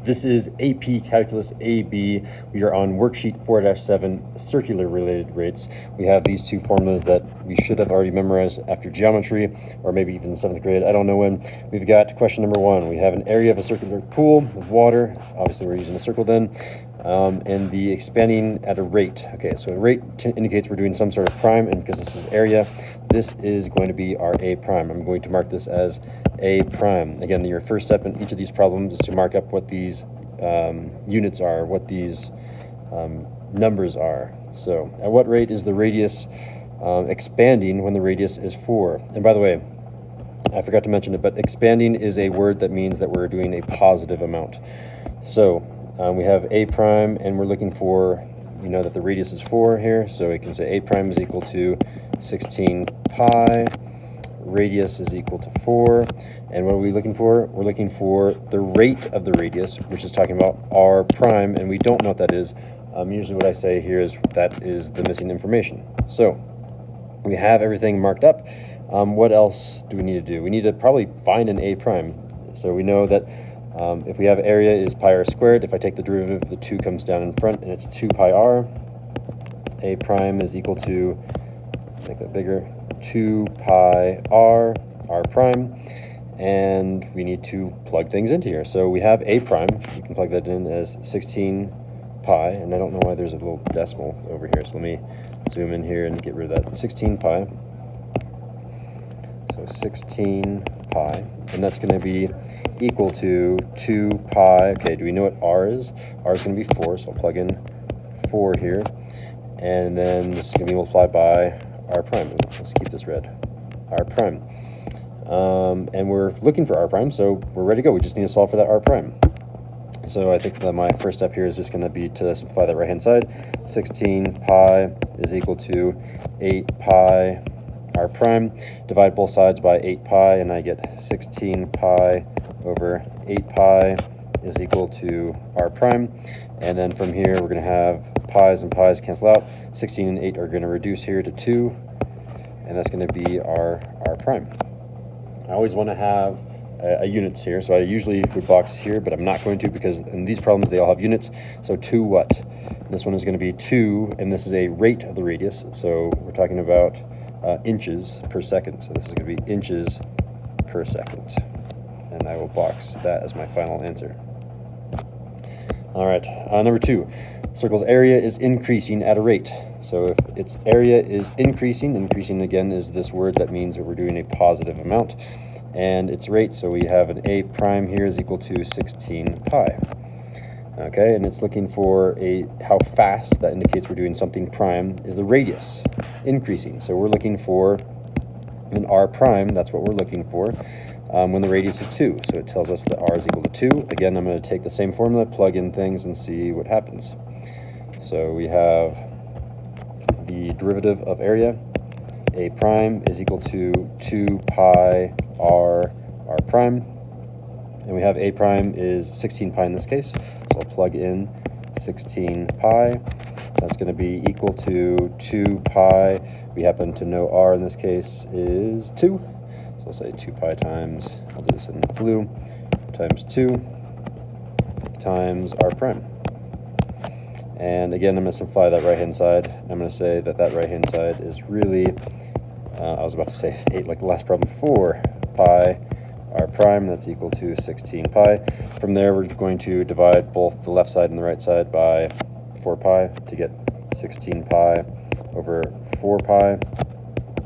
This is AP Calculus AB. We are on worksheet 4-7, circular related rates. We have these two formulas that we should have already memorized after geometry, or maybe even 7th grade, I don't know when. We've got question number 1. We have an area of a circular pool of water. Obviously we're using a circle then. And the expanding at a rate. Okay, so a rate indicates we're doing some sort of prime, and because this is area, this is going to be our A prime. I'm going to mark this as A prime. Again, your first step in each of these problems is to mark up what these units are, what these numbers are. So at what rate is the radius expanding when the radius is 4? And by the way, I forgot to mention it, but expanding is a word that means that we're doing a positive amount. So we have A prime, and we're looking for, we know that the radius is 4 here, so we can say A prime is equal to 16 pi, radius is equal to 4, and what are we looking for? We're looking for the rate of the radius, which is talking about R prime, and we don't know what that is. Usually what I say here is that is the missing information. So we have everything marked up. What else do we need to do? We need to probably find an A prime. So we know that if we have area is pi r squared, if I take the derivative, the 2 comes down in front, and it's 2 pi r. A prime is equal to, make that bigger, 2 pi r, r prime, and we need to plug things into here. So we have A prime, you can plug that in as 16 pi, and I don't know why there's a little decimal over here, so let me zoom in here and get rid of that. 16 pi, so 16 pi, and that's going to be equal to 2 pi. Okay, do we know what r is? R is going to be 4, so I'll plug in 4 here, and then this is going to be multiplied by r prime. Let's keep this red, r prime. And we're looking for r prime, so we're ready to go. We just need to solve for that r prime. So I think that my first step here is just going to be to simplify that right hand side. 16 pi is equal to 8 pi r prime. Divide both sides by 8 pi, and I get 16 pi over 8 pi is equal to r prime. And then from here we're going to have pi's and pi's cancel out. 16 and 8 are going to reduce here to 2, and that's going to be our r prime. I always want to have a units here, so I usually would box here, but I'm not going to, because in these problems they all have units. So 2 what? This one is going to be 2, and this is a rate of the radius, so we're talking about inches per second. So this is going to be inches per second, and I will box that as my final answer. All right, number 2, circle's area is increasing at a rate. So if its area is increasing again is this word that means that we're doing a positive amount, and its rate, so we have an A prime here is equal to 16 pi. Okay, and it's looking for how fast, that indicates we're doing something prime, is the radius increasing. So we're looking for an r prime, that's what we're looking for, when the radius is 2. So it tells us that r is equal to 2. Again, I'm going to take the same formula, plug in things, and see what happens. So we have the derivative of area, A prime is equal to 2 pi r prime, and we have A prime is 16 pi in this case, so I'll plug in 16 pi. That's going to be equal to 2 pi. We happen to know r in this case is 2, so I'll say 2 pi times, I'll do this in blue, times 2 times r prime. And again, I'm going to simplify that right hand side. I'm going to say that that right hand side is really, I was about to say 8 like the last problem, 4 pi r prime, that's equal to 16 pi. From there we're going to divide both the left side and the right side by 4 pi to get 16 pi over 4 pi.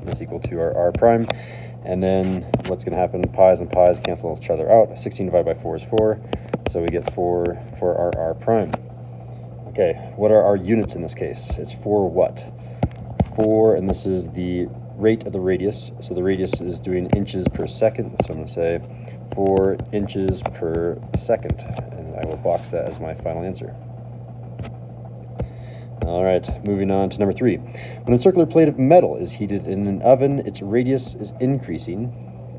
That's equal to our r prime. And then what's going to happen, pi's and pi's cancel each other out. 16 divided by 4 is 4, so we get 4 for our r prime. Okay, what are our units in this case? It's 4 what? 4, and this is the rate of the radius. So the radius is doing inches per second, so I'm going to say 4 inches per second, and I will box that as my final answer. All right, moving on to number 3. When a circular plate of metal is heated in an oven, its radius is increasing.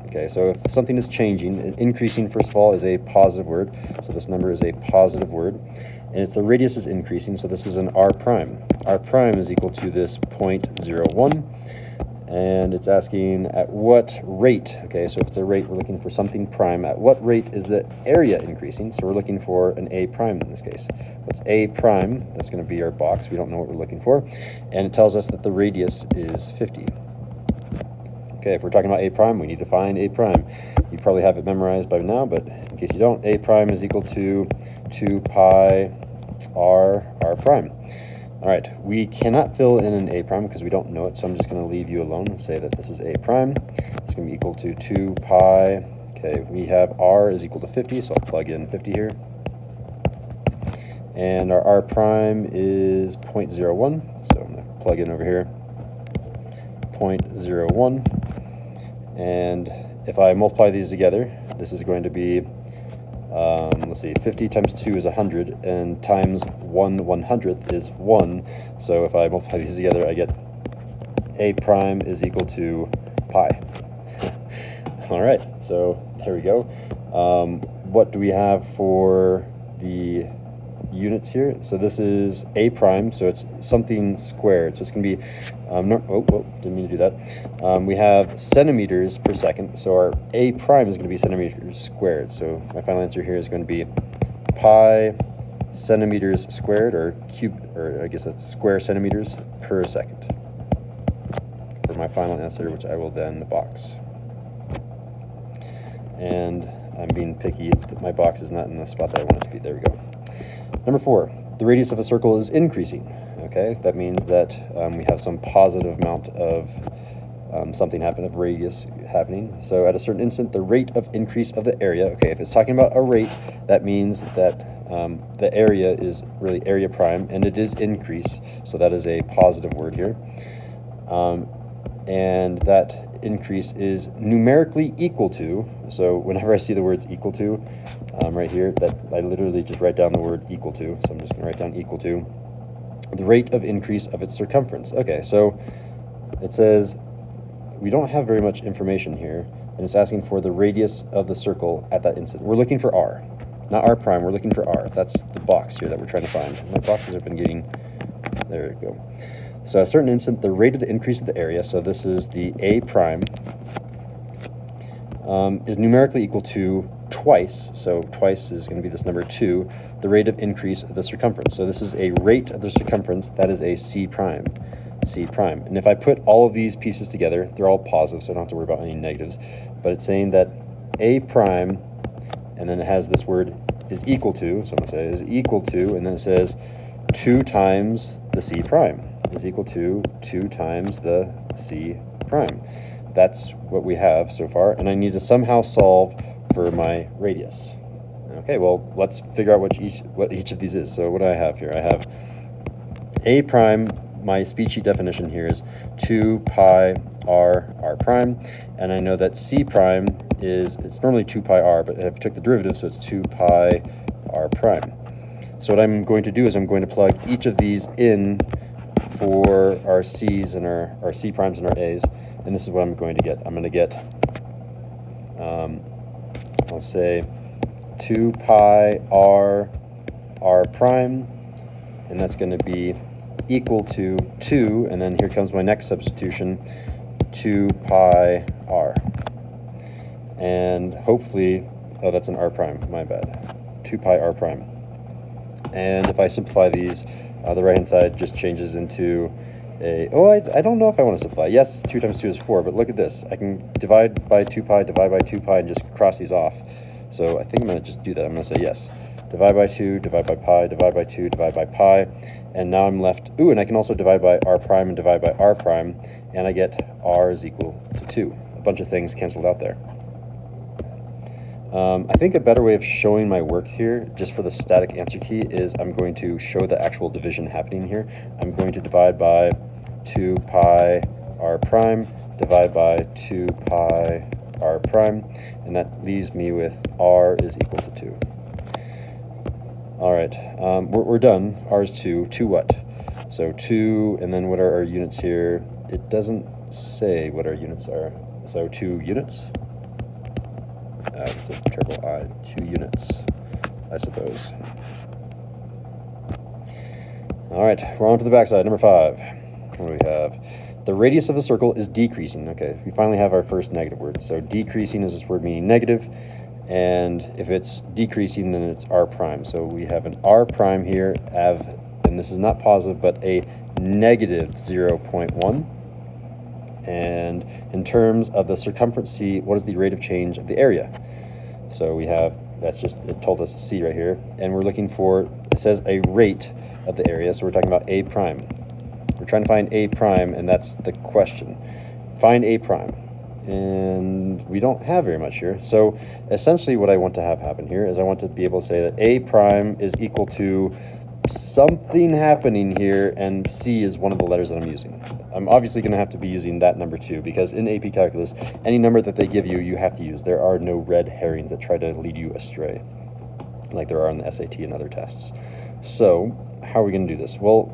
Okay, so if something is changing, increasing, first of all, is a positive word, so this number is a positive word, and it's the radius is increasing, so this is an r prime. R prime is equal to this 0.01, and it's asking at what rate. Okay, so if it's a rate, we're looking for something prime. At what rate is the area increasing? So we're looking for an A prime in this case. What's A prime? That's going to be our box. We don't know what we're looking for. And it tells us that the radius is 50. Okay, if we're talking about A prime, we need to find A prime. You probably have it memorized by now, but in case you don't, A prime is equal to 2 pi r prime. All right, we cannot fill in an A prime because we don't know it, so I'm just going to leave you alone and say that this is A prime. It's going to be equal to 2 pi. Okay, we have r is equal to 50, so I'll plug in 50 here. And our r prime is 0.01, so I'm going to plug in over here 0.01. And if I multiply these together, this is going to be, let's see, 50 times 2 is 100, and times 1/100th is 1. So if I multiply these together, I get A prime is equal to pi. All right, so there we go. What do we have for the units here? So this is A prime, so it's something squared. So it's going to be, didn't mean to do that. We have centimeters per second, so our A prime is going to be centimeters squared. So my final answer here is going to be pi centimeters squared, or I guess that's square centimeters per second for my final answer, which I will then box. And I'm being picky that my box is not in the spot that I want it to be. There we go. Number 4, the radius of a circle is increasing. Okay, that means that we have some positive amount of something of radius happening. So at a certain instant, the rate of increase of the area. Okay, if it's talking about a rate, that means that the area is really area prime, and it is increase. So that is a positive word here. And that increase is numerically equal to, so whenever I see the words equal to right here, that I literally just write down the word equal to. So I'm just going to write down equal to the rate of increase of its circumference. Okay, so it says we don't have very much information here, and it's asking for the radius of the circle at that instant. We're looking for r, not r prime, we're looking for r. That's the box here that we're trying to find. My boxes have been getting, there we go. So at a certain instant, the rate of the increase of the area, so this is the A prime, is numerically equal to twice, so twice is going to be this number 2, the rate of increase of the circumference. So this is a rate of the circumference, that is a C prime. C prime. And if I put all of these pieces together, they're all positive, so I don't have to worry about any negatives, but it's saying that A prime, and then it has this word is equal to, so I'm going to say is equal to, and then it says 2 times the C prime is equal to 2 times the C prime. That's what we have so far, and I need to somehow solve for my radius. Okay, well, let's figure out what each of these is. So what do I have here? I have A prime, my speed sheet definition here is 2 pi r prime, and I know that C prime it's normally 2 pi r, but I took the derivative, so it's 2 pi r prime. So what I'm going to do is I'm going to plug each of these in for our C's and our C primes and our A's, and this is what I'm going to get. I'm going to get, I'll say 2 pi r prime, and that's going to be equal to 2, and then here comes my next substitution, 2 pi r. And hopefully, oh, that's an r prime, my bad, 2 pi r prime. And if I simplify these, the right-hand side just changes into a, I don't know if I want to simplify. Yes, 2 times 2 is 4, but look at this. I can divide by 2 pi, and just cross these off. So I think I'm going to just do that. I'm going to say yes. Divide by 2, divide by pi, divide by 2, divide by pi. And now I'm left, and I can also divide by r prime and divide by r prime, and I get r is equal to 2. A bunch of things canceled out there. I think a better way of showing my work here, just for the static answer key, is I'm going to show the actual division happening here. I'm going to divide by 2 pi r prime, divide by 2 pi r prime, and that leaves me with r is equal to 2. All right, we're done. R is 2. 2 what? So 2, and then what are our units here? It doesn't say what our units are. So 2 units. It's a terrible I. 2 units, I suppose. All right, we're on to the backside. Number 5. What do we have? The radius of a circle is decreasing. Okay, we finally have our first negative word. So decreasing is this word meaning negative, and if it's decreasing, then it's r prime. So we have an r prime here, and this is not positive, but a negative 0.1. And in terms of the circumference c, what is the rate of change of the area? So we have, that's just, it told us c right here, and we're looking for, it says a rate of the area, so we're talking about a prime. We're trying to find a prime, and that's the question. Find a prime. And we don't have very much here. So essentially what I want to have happen here is I want to be able to say that a prime is equal to something happening here, and C is one of the letters that I'm using. I'm obviously going to have to be using that number too, because in AP Calculus, any number that they give you, you have to use. There are no red herrings that try to lead you astray, like there are on the SAT and other tests. So how are we going to do this? Well,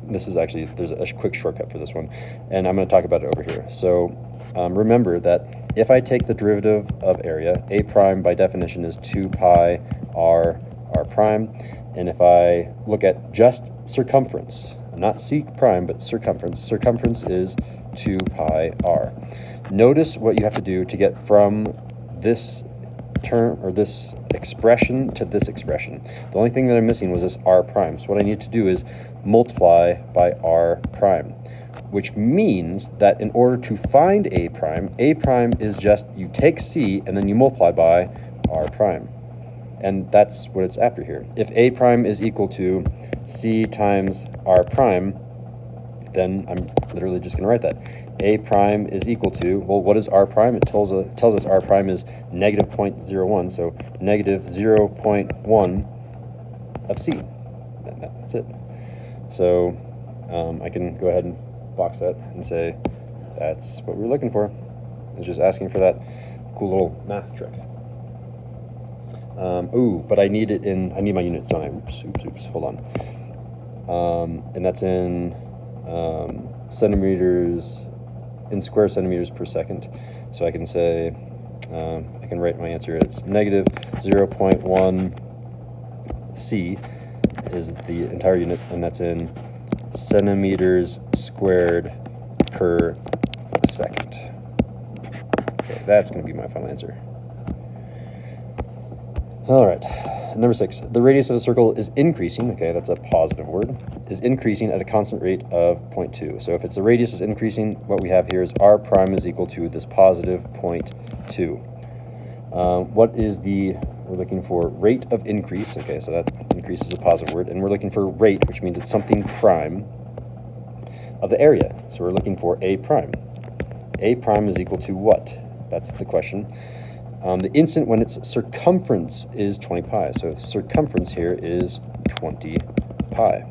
this is actually, there's a quick shortcut for this one, and I'm going to talk about it over here. So remember that if I take the derivative of area, a prime by definition is 2 pi r prime. And if I look at just circumference, not c prime, but circumference is 2 pi r. Notice what you have to do to get from this term, or this expression, to this expression. The only thing that I'm missing was this r prime. So what I need to do is multiply by r prime, which means that in order to find a prime is just, you take c and then you multiply by r prime. And that's what it's after here. If a prime is equal to c times r prime, then I'm literally just going to write that. A prime is equal to, well, what is r prime? It tells us r prime is negative 0.01, so negative 0.1 of c. That's it. So I can go ahead and box that and say that's what we're looking for. It's just asking for that cool little math trick. But I need it in, I need my units, don't I? Oops, hold on. And that's in centimeters, in square centimeters per second. So I can say, I can write my answer as negative 0.1 c is the entire unit, and that's in centimeters squared per second. Okay, that's going to be my final answer. All right, number 6. The radius of a circle is increasing. Okay, that's a positive word. Is increasing at a constant rate of 0.2. So if it's the radius is increasing, what we have here is r prime is equal to this positive 0.2. What is the, we're looking for rate of increase. Okay, so that increase is a positive word. And we're looking for rate, which means it's something prime of the area. So we're looking for a prime. A prime is equal to what? That's the question. The instant when its circumference is 20 pi. So circumference here is 20 pi.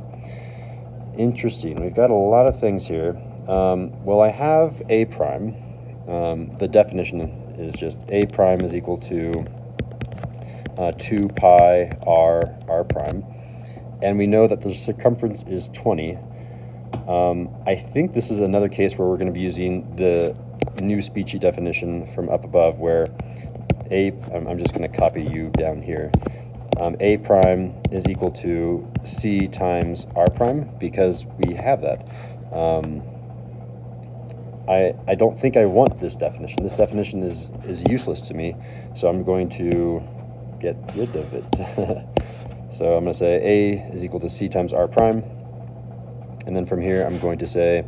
Interesting. We've got a lot of things here. Well, I have a prime. The definition is just a prime is equal to 2 pi r prime. And we know that the circumference is 20. I think this is another case where we're going to be using the new speechy definition from up above, where I'm just going to copy you down here. A prime is equal to c times r prime, because we have that. I don't think I want this definition. This definition is useless to me, so I'm going to get rid of it. So I'm going to say a is equal to c times r prime, and then from here I'm going to say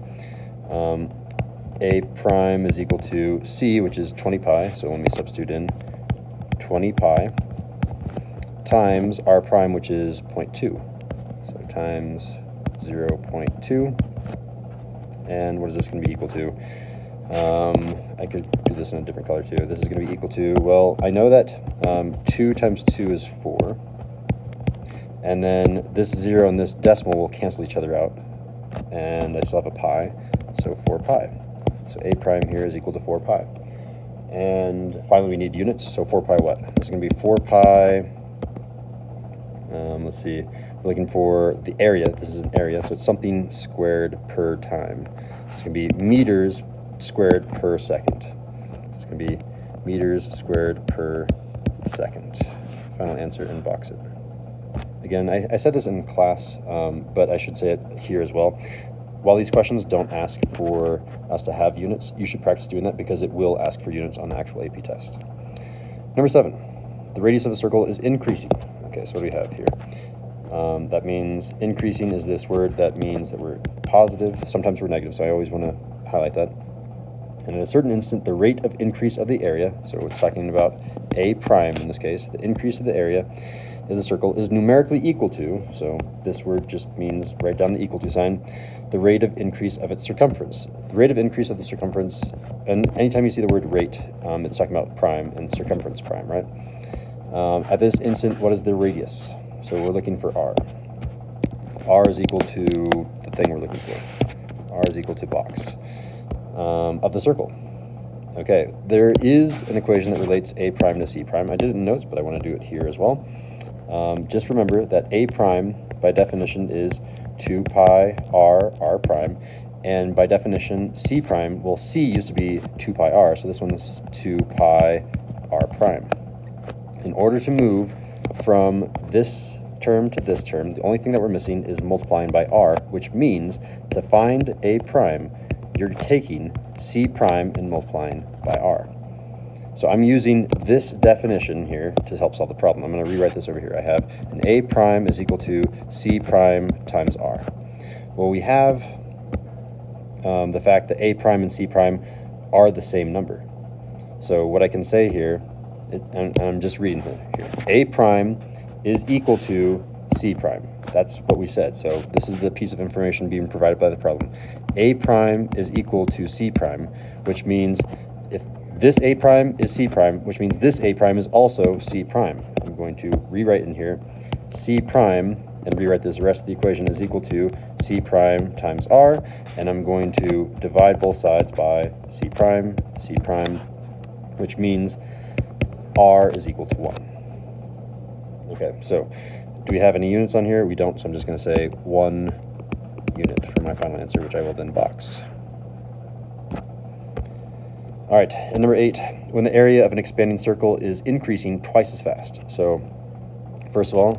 a prime is equal to c, which is 20 pi, so let me substitute in 20 pi, times r prime, which is 0.2. So times 0.2. And what is this going to be equal to? I could do this in a different color too. This is going to be equal to, well, I know that 2 times 2 is 4. And then this 0 and this decimal will cancel each other out. And I still have a pi, so 4 pi. So a prime here is equal to 4 pi. And finally we need units, so 4 pi what? This is going to be 4 pi, let's see, we're looking for the area. This is an area, so it's something squared per time. So it's going to be meters squared per second. So it's going to be meters squared per second. Final answer, and box it. Again, I said this in class, but I should say it here as well. while these questions don't ask for us to have units, you should practice doing that because it will ask for units on the actual AP test. Number 7, the radius of a circle is increasing. Okay, so what do we have here? That means increasing is this word that means that we're positive. Sometimes we're negative, so I always want to highlight that. And in a certain instant, the rate of increase of the area, so it's talking about A prime in this case, the increase of the area of the circle is numerically equal to, so this word just means write down the equal to sign, the rate of increase of its circumference. The rate of increase of the circumference, and anytime you see the word rate, it's talking about prime and circumference prime, right? At this instant, what is the radius? So we're looking for r. R is equal to the thing we're looking for. R is equal to box of the circle. Okay, there is an equation that relates A prime to C prime. I did it in notes, but I want to do it here as well. Just remember that A prime, by definition, is 2 pi r prime, and by definition, C prime, well, C used to be 2 pi r, so this one is 2 pi r prime. In order to move from this term to this term, the only thing that we're missing is multiplying by r, which means to find A prime, you're taking C prime and multiplying by r. So I'm using this definition here to help solve the problem. I'm going to rewrite this over here. I have an A prime is equal to C prime times r. Well, we have the fact that A prime and C prime are the same number. So what I can say here, and I'm just reading it here, A prime is equal to C prime. That's what we said. So this is the piece of information being provided by the problem. A prime is equal to C prime, which means if this A prime is C prime, which means this A prime is also C prime. I'm going to rewrite in here C prime and rewrite this rest of the equation is equal to C prime times R, and I'm going to divide both sides by C prime, which means R is equal to 1. Okay, so do we have any units on here? We don't, so I'm just going to say 1 unit for my final answer, which I will then box. All right, and number 8, when the area of an expanding circle is increasing twice as fast. So first of all,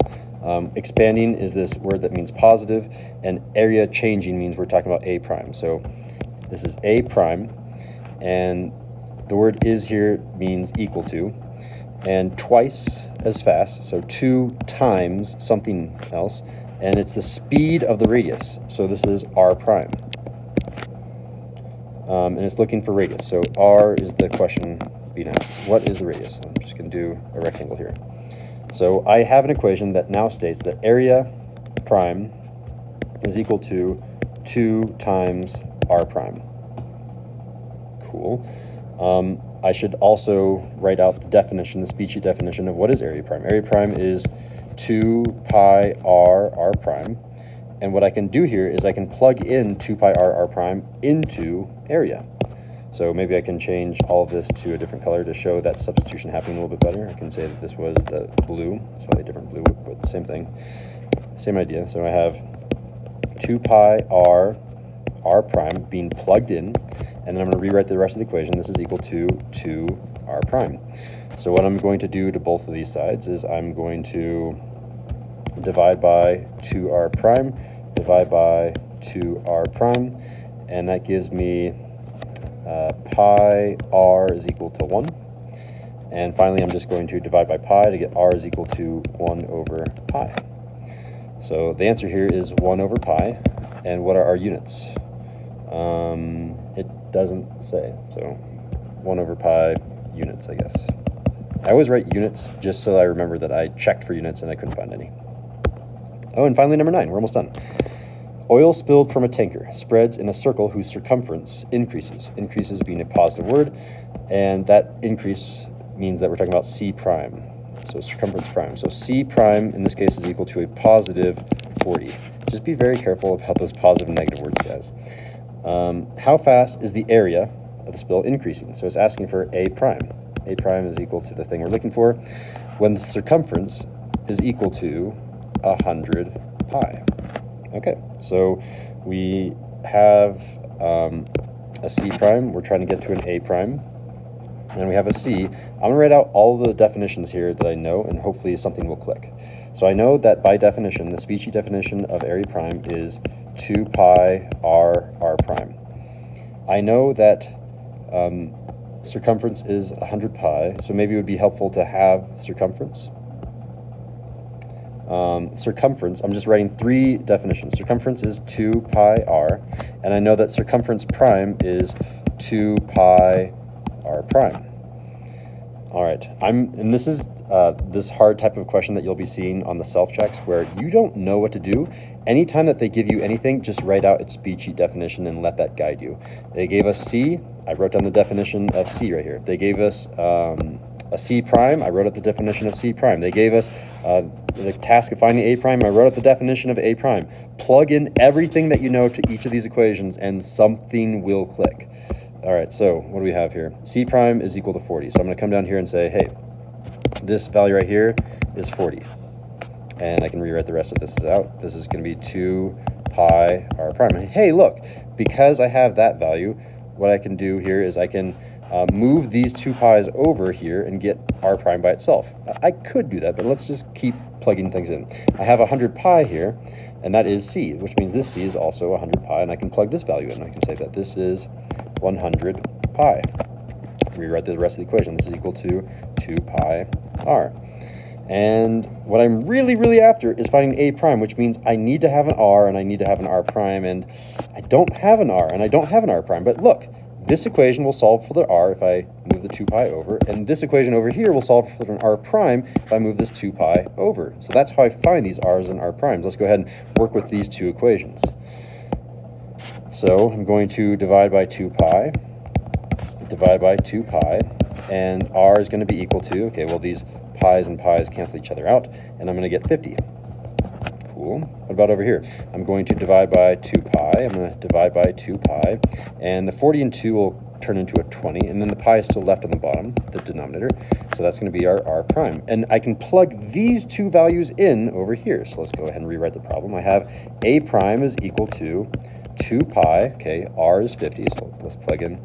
expanding is this word that means positive, and area changing means we're talking about A prime. So this is A prime, and the word is here means equal to, and twice as fast, so 2 times something else, and it's the speed of the radius. So this is r prime. And it's looking for radius. So r is the question being asked. What is the radius? I'm just going to do a rectangle here. So I have an equation that now states that area prime is equal to 2 times r prime. Cool. I should also write out the definition, the speech sheet definition of what is area prime. Area prime is 2 pi r prime. And what I can do here is I can plug in 2 pi r prime into area. So maybe I can change all of this to a different color to show that substitution happening a little bit better. I can say that this was the blue, slightly different blue, but the same thing, same idea. So I have 2 pi r prime being plugged in, and then I'm going to rewrite the rest of the equation. This is equal to 2 r prime. So what I'm going to do to both of these sides is I'm going to divide by 2r prime, divide by 2r prime, and that gives me pi r is equal to 1. And finally, I'm just going to divide by pi to get r is equal to 1 over pi. So the answer here is 1 over pi. And what are our units? It doesn't say. So 1 over pi units, I guess. I always write units just so I remember that I checked for units and I couldn't find any. Oh, and finally, number 9, we're almost done. Oil spilled from a tanker spreads in a circle whose circumference increases. Increases being a positive word, and that increase means that we're talking about C prime. So circumference prime. So C prime in this case is equal to a positive 40. Just be very careful about those positive and negative words, guys. How fast is the area of the spill increasing? So it's asking for A prime. A prime is equal to the thing we're looking for when the circumference is equal to 100 pi. Okay, so we have a C prime. We're trying to get to an A prime. And we have a C. I'm going to write out all the definitions here that I know, and hopefully something will click. So I know that by definition, the species definition of area prime is 2 pi r prime. I know that circumference is 100 pi, so maybe it would be helpful to have circumference. Circumference, I'm just writing 3 definitions. Circumference is 2 pi r, and I know that circumference prime is 2 pi r prime. All right, and this is this hard type of question that you'll be seeing on the self-checks where you don't know what to do. Anytime that they give you anything, just write out its speed sheet definition and let that guide you. They gave us C, I wrote down the definition of C right here. They gave us a C prime, I wrote out the definition of C prime. They gave us the task of finding A prime, I wrote out the definition of A prime. Plug in everything that you know to each of these equations and something will click. All right, so what do we have here? C prime is equal to 40. So I'm gonna come down here and say, hey, this value right here is 40. And I can rewrite the rest of this out. This is gonna be 2 pi r prime. Hey, look, because I have that value, what I can do here is I can move these 2 pi's over here and get r prime by itself. I could do that, but let's just keep plugging things in. I have 100 pi here, and that is C, which means this C is also 100 pi, and I can plug this value in. I can say that this is 100 pi. Rewrite the rest of the equation. This is equal to 2 pi r. And what I'm really after is finding A prime, which means I need to have an r and I need to have an r prime, and I don't have an r and I don't have an r prime. But look, this equation will solve for the r if I move the 2 pi over, and this equation over here will solve for an r prime if I move this 2 pi over. So that's how I find these r's and r primes. Let's go ahead and work with these 2 equations. So I'm going to divide by 2 pi, divide by 2 pi, and r is going to be equal to, okay, well, these pi's and pi's cancel each other out, and I'm going to get 50. Cool. What about over here? I'm going to divide by 2 pi. I'm going to divide by 2 pi, and the 40 and 2 will turn into a 20, and then the pi is still left on the bottom, the denominator, so that's going to be our r prime. And I can plug these 2 values in over here. So let's go ahead and rewrite the problem. I have A prime is equal to 2 pi, okay, r is 50, so let's plug in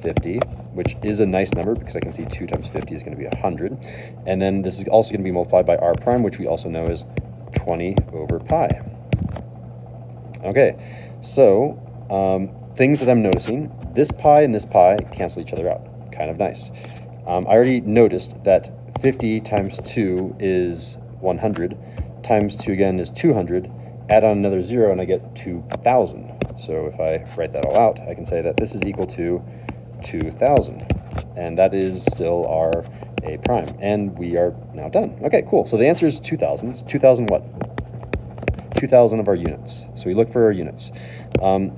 50, which is a nice number because I can see 2 times 50 is going to be 100. And then this is also going to be multiplied by r prime, which we also know is 20 over pi. Okay, so things that I'm noticing, this pi and this pi cancel each other out. Kind of nice. I already noticed that 50 times 2 is 100, times 2 again is 200, add on another 0 and I get 2,000. So if I write that all out, I can say that this is equal to 2,000, and that is still our A prime, and we are now done. Okay, cool. So the answer is 2,000. It's 2,000 what? 2,000 of our units. So we look for our units.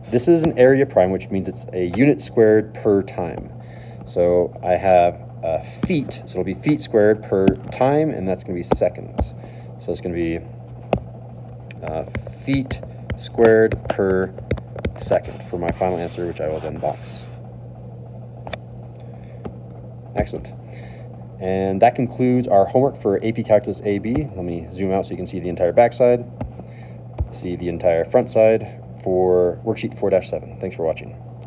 This is an area prime, which means it's a unit squared per time. So I have feet, so it'll be feet squared per time, and that's going to be seconds. So it's going to be feet squared per second for my final answer, which I will then box. Excellent. And that concludes our homework for AP Calculus AB. Let me zoom out so you can see the entire backside, see the entire front side for worksheet 4-7. Thanks for watching.